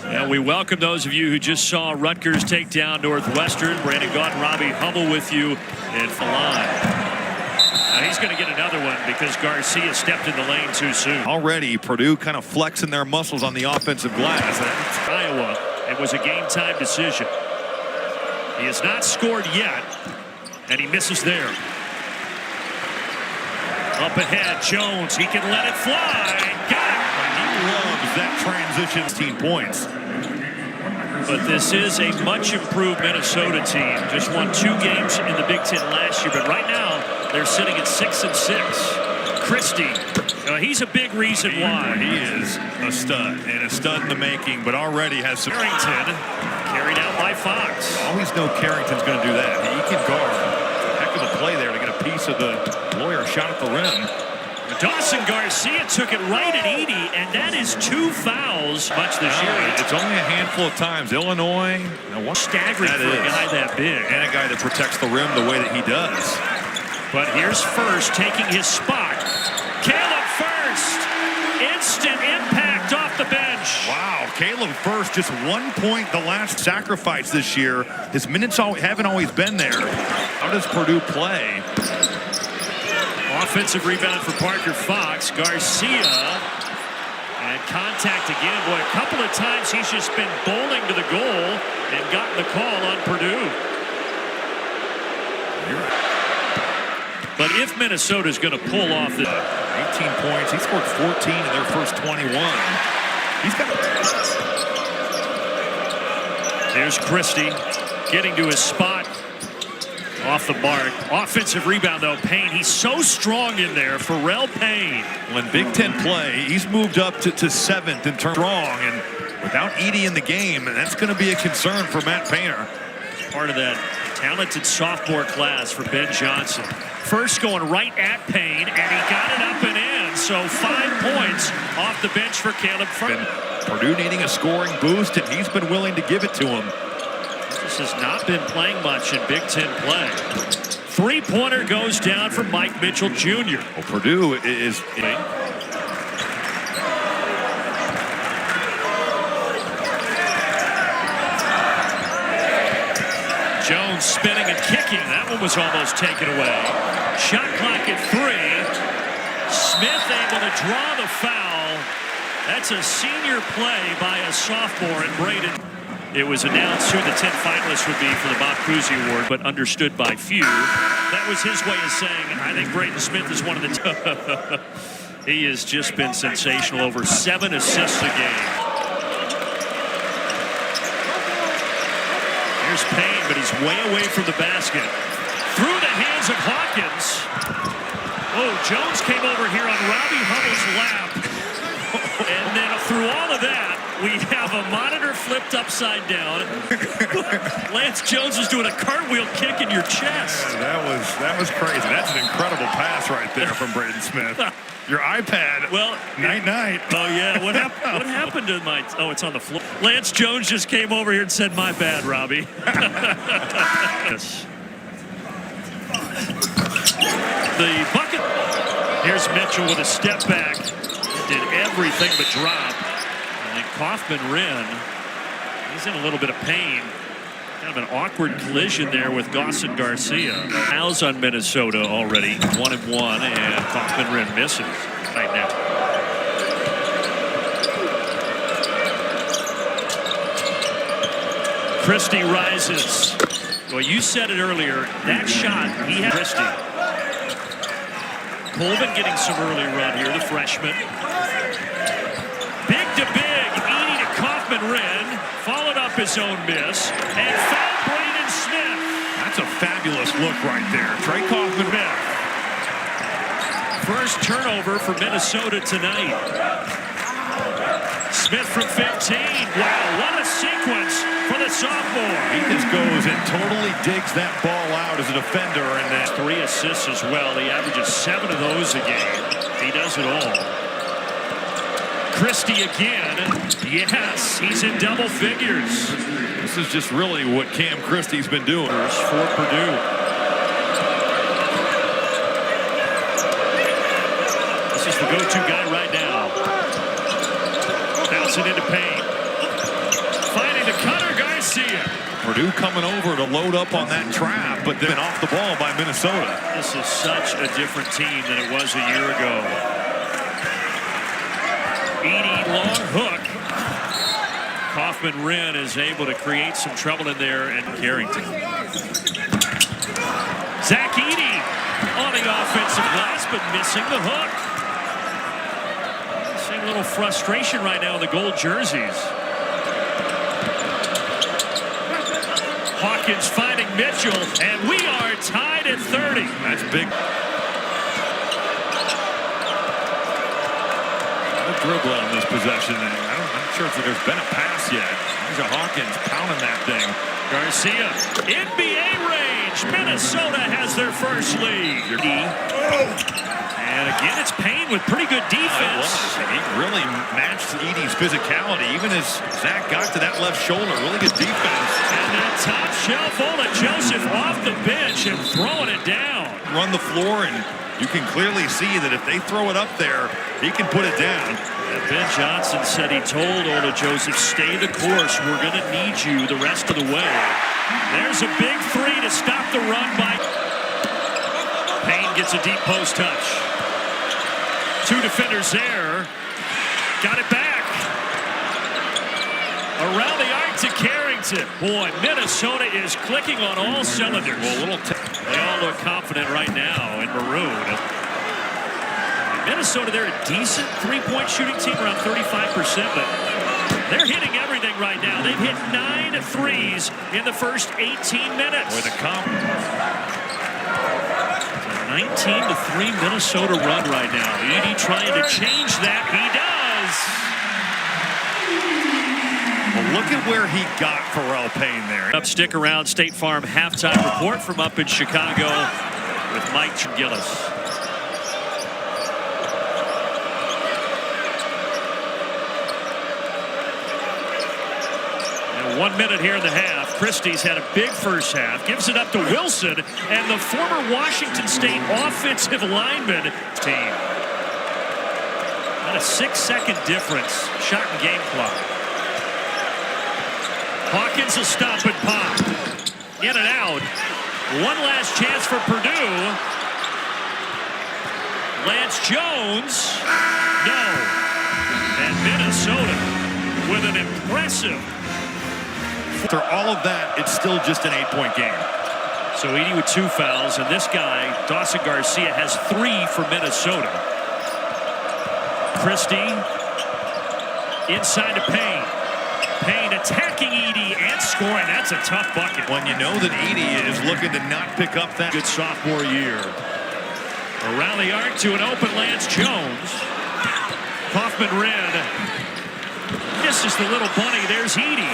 And we welcome those of you who just saw Rutgers take down Northwestern. Brandon Gaunt and Robbie Hummel with you in Falon. Now he's going to get another one because Garcia stepped in the lane too soon. Already, Purdue kind of flexing their muscles on the offensive glass. Iowa, it was a game-time decision. He has not scored yet, and he misses there. Up ahead, Jones, he can let it fly. Got it. He loves that transition. 16 points. But this is a much improved Minnesota team. Just won 2 games in the Big Ten last year, but right now they're sitting at 6-6. Christie, he's a big reason why. He is a stud, and a stud in the making, but already has some. Carrington carried out by Fox. Always know Carrington's going to do that. He can guard. Heck of a play there to get a piece of the lawyer shot at the rim. Dawson Garcia took it right at Edey, and that is 2 fouls much this year. It's only a handful of times. Illinois, staggering for a guy that big. And a guy that protects the rim the way that he does. But here's First taking his spot. Caleb First, instant impact off the bench. Wow, Caleb First, just 1 point the last sacrifice this year. His minutes haven't always been there. How does Purdue play? Offensive rebound for Parker Fox. Garcia. And contact again. Boy, a couple of times he's just been bowling to the goal and gotten the call on Purdue. But if Minnesota's going to pull off the 18 points, he scored 14 in their first 21. He's got. There's Christie getting to his spot. Off the mark. Offensive rebound, though. Payne, he's so strong in there. Pharrell Payne. When Big Ten play, he's moved up to 7th in terms of strong, and without Edey in the game, and that's going to be a concern for Matt Painter. Part of that talented sophomore class for Ben Johnson. First going right at Payne, and he got it up and in. So 5 points off the bench for Caleb First. Purdue needing a scoring boost, and he's been willing to give it to him. This has not been playing much in Big Ten play. 3-pointer goes down for Mike Mitchell Jr. Well, Purdue is. Jones spinning and kicking. That one was almost taken away. Shot clock at 3. Smith able to draw the foul. That's a senior play by a sophomore in Braden. It was announced who the 10 finalists would be for the Bob Cousy Award, but understood by few. That was his way of saying, I think Braden Smith is one of the. He has just been sensational. Over 7 assists a game. Here's Payne, but he's way away from the basket. Through the hands of Hawkins. Oh, Jones came over here on Robbie Hummel's lap. And then through all of that, we have a monitor flipped upside down. Lance Jones is doing a cartwheel kick in your chest. Yeah, that was crazy. That's an incredible pass right there from Braden Smith. Your iPad. Well, night. Oh yeah, what happened to my? Oh, it's on the floor. Lance Jones just came over here and said, "My bad, Robbie." Yes. The bucket. Here's Mitchell with a step back. Did everything but drop. And Kaufman-Renn, he's in a little bit of pain. Kind of an awkward collision there with Dawson Garcia. Fouls on Minnesota already, 1-1, and Kaufman-Renn misses right now. Christie rises. Well, you said it earlier. That shot, he had Christie. Colvin getting some early run here, the freshman. Big to big, Edey to Kaufman-Renn, followed up his own miss, and found Braden Smith. That's a fabulous look right there. Trey Kaufman-Renn. First turnover for Minnesota tonight. Smith from 15. Wow, what a sequence for the sophomore. He just goes and totally digs that ball out as a defender. And that's 3 assists as well. He averages 7 of those a game. He does it all. Christie again. Yes, he's in double figures. This is just really what Cam Christie's been doing for Purdue. This is the go-to guy right now. Bouncing into Payne. Purdue coming over to load up on that trap, but then off the ball by Minnesota. This is such a different team than it was a year ago. Edey, long hook. Kaufman-Wren is able to create some trouble in there, and Carrington. Zach Edey on the offensive glass, but missing the hook. Seeing a little frustration right now in the gold jerseys. Hawkins finding Mitchell, and we are tied at 30. That's big. Dribble on this possession. I'm not sure if there's been a pass yet. There's a Hawkins pounding that thing. Garcia, NBA range. Minnesota has their first lead. And again, it's Payne with pretty good defense. He really matched Edey's physicality, even as Zach got to that left shoulder. Really good defense. And that top shelf, Ola Joseph off the bench and throwing it down. Run the floor, and you can clearly see that if they throw it up there, he can put it down. And Ben Johnson said he told Ola Joseph, stay the course. We're going to need you the rest of the way. There's a big three to stop the run by Payne. Gets a deep post touch. Two defenders there. Got it back. Around the arc to Carrington. Boy, Minnesota is clicking on all cylinders. Well, they all look confident right now in maroon. Minnesota, they're a decent three-point shooting team, around 35%, but they're hitting everything right now. They've hit 9 threes in the first 18 minutes. With a 19-3 Minnesota run right now. Edey trying to change that. He does. Well, look at where he got Pharrell Payne there. Up, stick around. State Farm halftime report from up in Chicago with Mike Gillis. And 1 minute here in the half. Christie's had a big first half. Gives it up to Wilson and the former Washington State offensive lineman team. About a 6-second difference. Shot and game clock. Hawkins will stop and pop. In and out. One last chance for Purdue. Lance Jones. No. And Minnesota with an impressive. After all of that, it's still just an 8-point game. So Edey with 2 fouls, and this guy, Dawson Garcia, has 3 for Minnesota. Christie inside to Payne. Payne attacking Edey and scoring. That's a tough bucket. When you know that Edey is looking to not pick up that good sophomore year. Around the arc to an open Lance Jones. Kaufman-Wren misses the little bunny. There's Edey.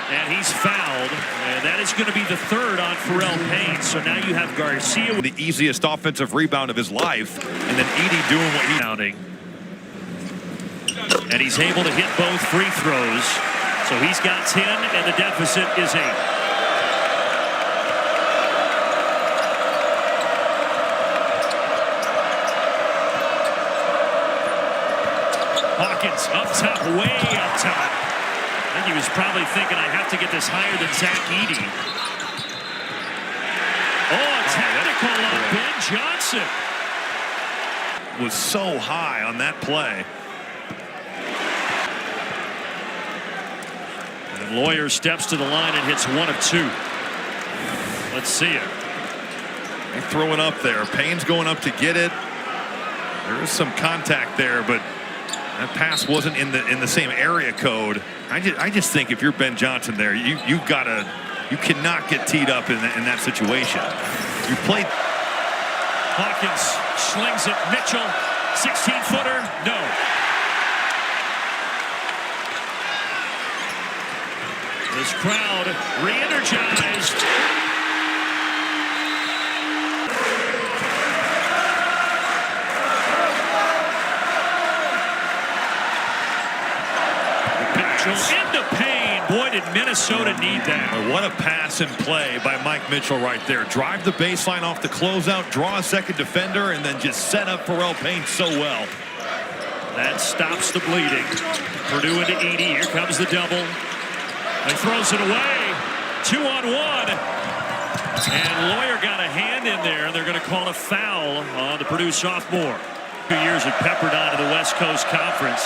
And he's fouled. And that is going to be the 3rd on Pharrell Payne. So now you have Garcia with the easiest offensive rebound of his life. And then Edey doing what he's counting. And he's able to hit both free throws. So he's got 10, and the deficit is 8. Hawkins up top, way up top. I think he was probably thinking, I have to get this higher than Zach Edey. Oh, technical on Ben Johnson. Was so high on that play. And Lawyer steps to the line and hits 1 of 2. Let's see it. They throw it up there. Payne's going up to get it. There is some contact there, but that pass wasn't in the same area code. I just think if you're Ben Johnson there, you cannot get teed up in that situation. You played. Hawkins slings it. Mitchell, 16-footer, no. This crowd re-energized. Into Payne. Boy, did Minnesota need that. What a pass and play by Mike Mitchell right there. Drive the baseline off the closeout, draw a second defender, and then just set up Pharrell Payne so well. That stops the bleeding. Purdue into Edey. Here comes the double. He throws it away. 2-on-1. And Lawyer got a hand in there, and they're going to call a foul on the Purdue sophomore. 2 years at Pepperdine in the West Coast Conference.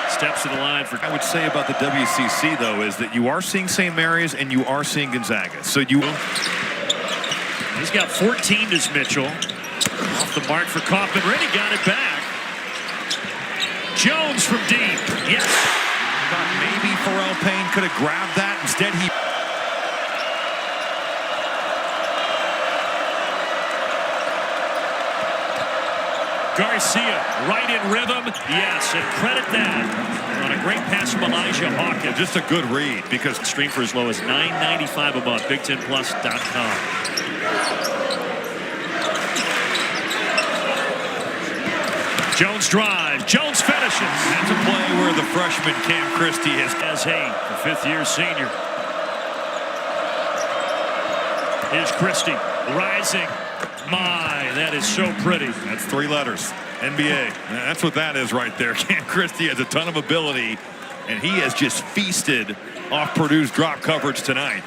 Steps to the line for. I would say about the WCC, though, is that you are seeing St. Mary's and you are seeing Gonzaga. So you. He's got 14, does Mitchell. Off the mark for Kaufman. Reddy got it back. Jones from deep. Yes. Thought maybe Pharrell Payne could have grabbed that. Instead, he. Garcia right in rhythm. Yes, and credit that on a great pass from Elijah Hawkins. Just a good read because stream for as low as $9.95 a month. Big10plus.com. Jones drives. Jones finishes. That's a play where the freshman Cam Christie has. As Hay, the fifth-year senior. Here's Christie rising. My, that is so pretty. That's 3 letters. NBA. That's what that is right there. Cam Christie has a ton of ability, and he has just feasted off Purdue's drop coverage tonight.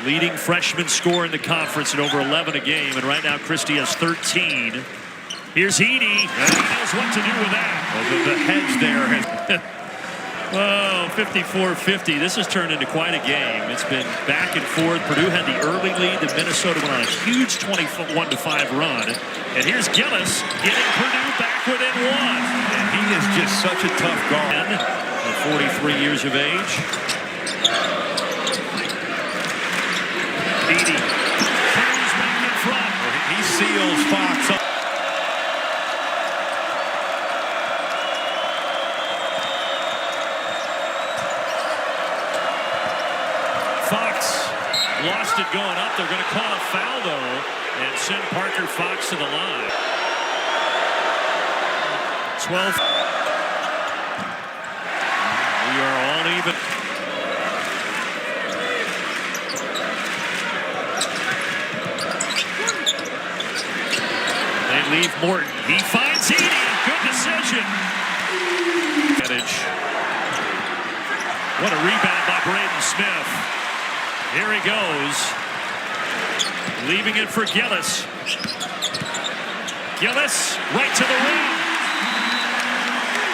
Leading freshman scorer in the conference at over 11 a game, and right now Christie has 13. Here's Edey. He knows what to do with that. Well, the hedge there has. Well, 54-50. This has turned into quite a game. It's been back and forth. Purdue had the early lead. Then Minnesota went on a huge 21-5 run. And here's Gillis getting Purdue back within 1. And he is just such a tough guard. At 43 years of age. Edey. Purdue's back in front. He seals Fox up. Fox lost it going up. They're going to call a foul, though, and send Parker Fox to the line. 12. We are all even. They leave Morton. He finds Edey. Good decision. What a rebound by Braden Smith. Here he goes. Leaving it for Gillis. Gillis right to the rim.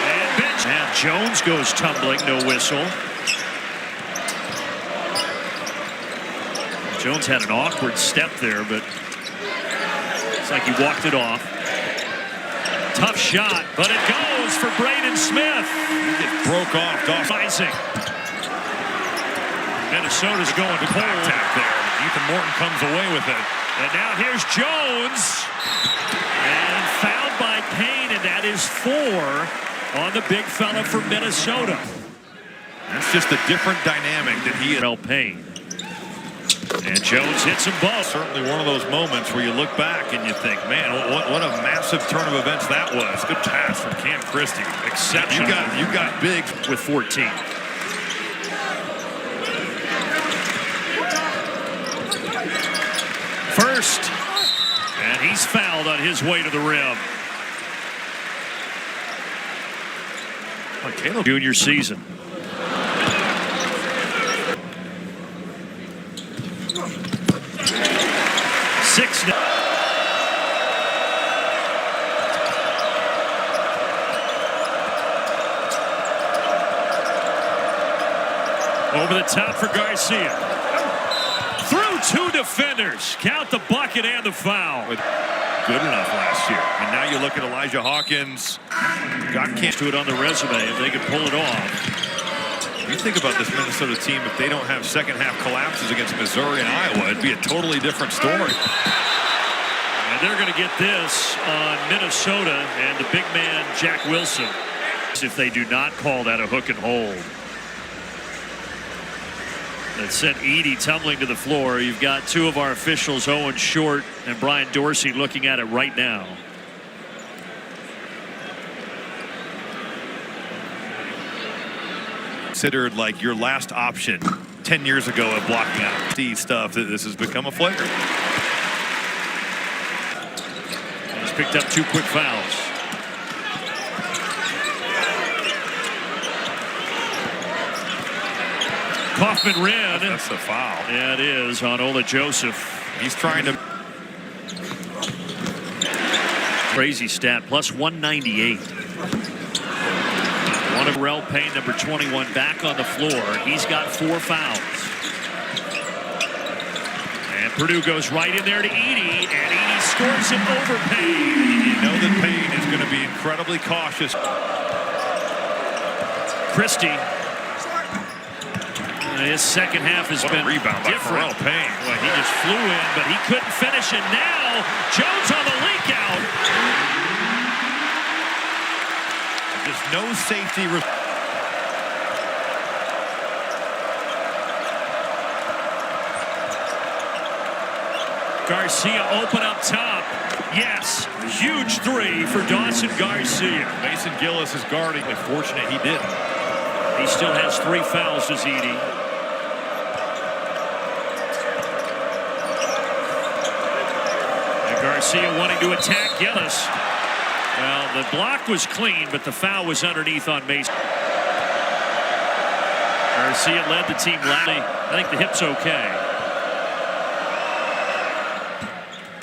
And bench. Now Jones goes tumbling, no whistle. Jones had an awkward step there, but it's like he walked it off. Tough shot, but it goes for Braden Smith. It broke off. Dawson. Minnesota's going to contact there. Ethan Morton comes away with it. And now here's Jones. And fouled by Payne, and that is 4 on the big fella for Minnesota. That's just a different dynamic that he is. Payne. And Jones hits them both. Certainly one of those moments where you look back and you think, man, what a massive turn of events that was. Good pass from Cam Christie. Exceptional. You got big with 14. First, and he's fouled on his way to the rim. Caleb junior season. Six. Over the top for Garcia. Through 2 defenders. Count the bucket and the foul. Good enough last year. And now you look at Elijah Hawkins. Got can't do it on the resume if they could pull it off. You think about this Minnesota team, if they don't have second half collapses against Missouri and Iowa, it'd be a totally different story. And they're going to get this on Minnesota and the big man, Jack Wilson, if they do not call that a hook and hold. That sent Edey tumbling to the floor. You've got 2 of our officials, Owen Short and Brian Dorsey, looking at it right now. Considered like your last option 10 years ago of blocking out the stuff. That this has become a flagrant. He's picked up 2 quick fouls. Kaufman-Renn. That's a foul. Yeah, it is on Ola Joseph. He's trying to. Crazy stat, plus 198. One of Rel Payne, number 21, back on the floor. He's got 4 fouls. And Purdue goes right in there to Edey, and Edey scores it over Payne. You know that Payne is going to be incredibly cautious. Christie. His second half has been rebound different. By Payne. Well, he just flew in, but he couldn't finish, and now Jones on the leak out. Just no safety. Garcia open up top. Yes, huge 3 for Dawson Garcia. Mason Gillis is guarding. Fortunate he didn't. He still has 3 fouls, does Edey. And Garcia wanting to attack Gillis. Well, the block was clean, but the foul was underneath on Mason. Garcia led the team loudly. I think the hip's okay.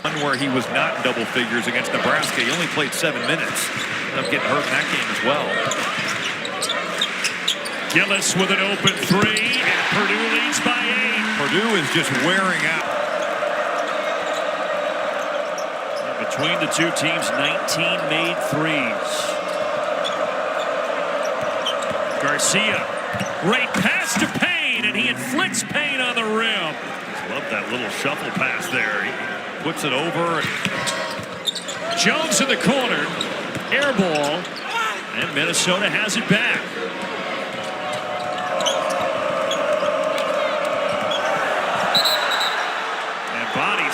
One where he was not in double figures against Nebraska. He only played 7 minutes. Ended up getting hurt in that game as well. Gillis with an open 3, and Purdue leads by 8. Purdue is just wearing out. Between the two teams, 19 made threes. Garcia, great pass to Payne, and he inflicts Payne on the rim. Love that little shuffle pass there. He puts it over. Jones in the corner, air ball, and Minnesota has it back.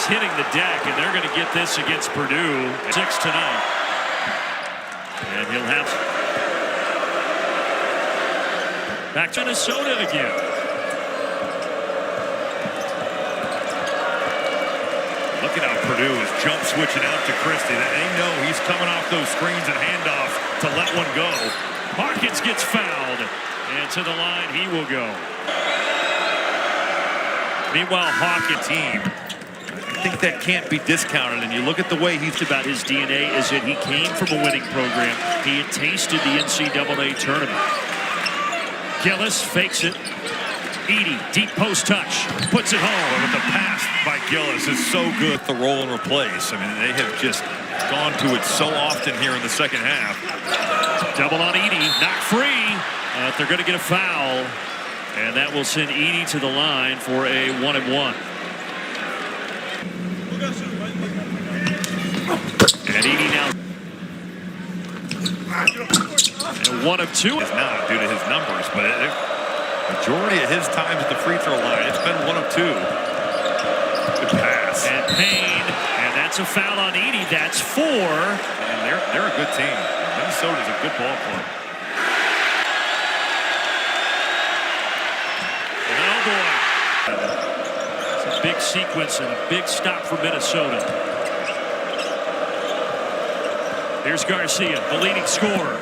Hitting the deck, and they're going to get this against Purdue. 6 tonight. And he'll have back to Minnesota again. Look at how Purdue is jump switching out to Christie. They know he's coming off those screens and handoffs to let one go. Hawkins gets fouled, and to the line he will go. Meanwhile, Hawkins team. I think that can't be discounted, and you look at the way he's about his DNA is that he came from a winning program. He had tasted the NCAA tournament. Gillis fakes it. Edey, deep post touch, puts it home. But the pass by Gillis is so good. The roll and replace. I mean, they have just gone to it so often here in the second half. Double on Edey, not free. They're going to get a foul, and that will send Edey to the line for a 1-and-1. And Edey now. And 1 of 2. It's not due to his numbers, but majority of his times at the free throw line, it's been 1 of 2. Good pass. And Payne, and that's a foul on Edey. That's 4. And they're a good team. Minnesota's a good ball club. Oh boy. It's a big sequence and a big stop for Minnesota. Here's Garcia, the leading scorer.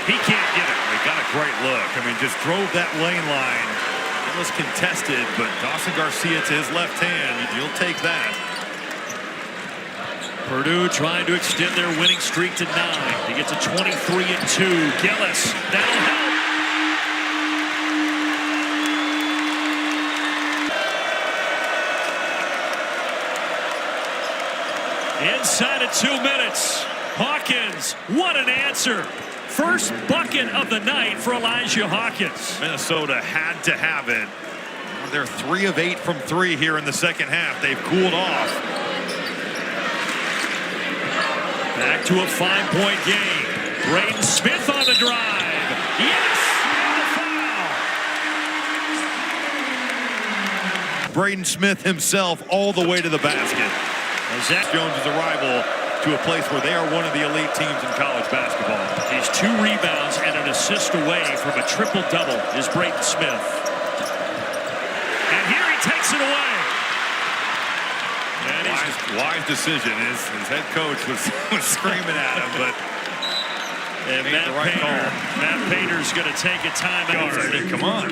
He can't get it. They got a great look. I mean, just drove that lane line. It was contested, but Dawson Garcia to his left hand. You'll take that. Purdue trying to extend their winning streak to 9. He gets a 23-2. Gillis, that'll help. Inside of 2 minutes. Hawkins, what an answer. First bucket of the night for Elijah Hawkins. Minnesota had to have it. They're 3 of 8 from 3 here in the second half. They've cooled off. Back to a 5-point game. Braden Smith on the drive. Yes! And a foul. Braden Smith himself all the way to the basket. Zach Jones' arrival to a place where they are one of the elite teams in college basketball. He's 2 rebounds and an assist away from a triple-double is Braden Smith. And here he takes it away. Wise decision. His head coach was screaming at him, but And Made the right Matt Painter's going to take a timeout. Come on.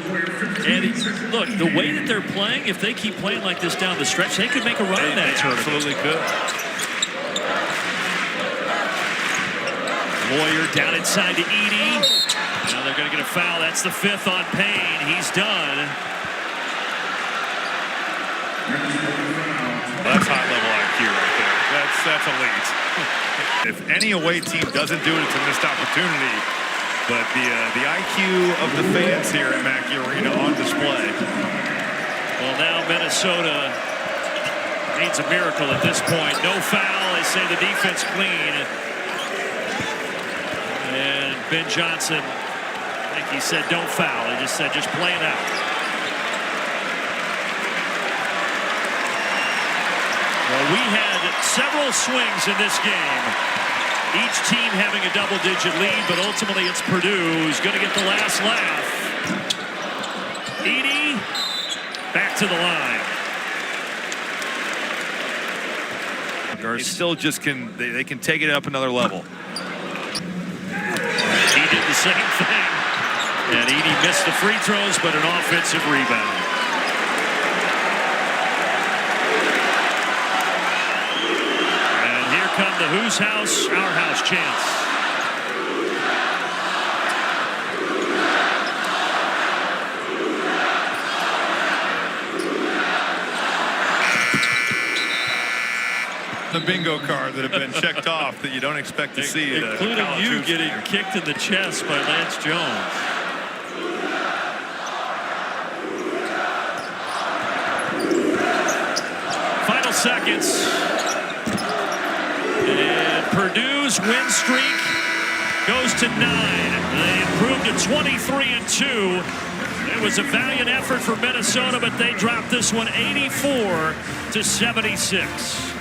And look, the way that they're playing, if they keep playing like this down the stretch, they could make a run in that tournament. Absolutely could. Moyer down inside to Edey. Now they're going to get a foul. That's the 5th on Payne. He's done. That's high-level IQ right there. That's elite. If any away team doesn't do it, it's a missed opportunity. But the IQ of the fans here at Mackey Arena on display. Well, now Minnesota needs a miracle at this point. No foul. They say the defense clean. And Ben Johnson, I think he said don't foul. He just said just play it out. Well, we had several swings in this game. Each team having a double-digit lead, but ultimately it's Purdue who's going to get the last laugh. Edey back to the line. They still just can they can take it up another level. He did the same thing. And Edey missed the free throws, but an offensive rebound. Come the Who's House, Our House chants. The bingo card that have been checked off that you don't expect to see. Including you getting kicked in the chest by Lance Jones. Final seconds. And Purdue's win streak goes to 9. They improved to 23-2. It was a valiant effort for Minnesota, but they dropped this one 84-76.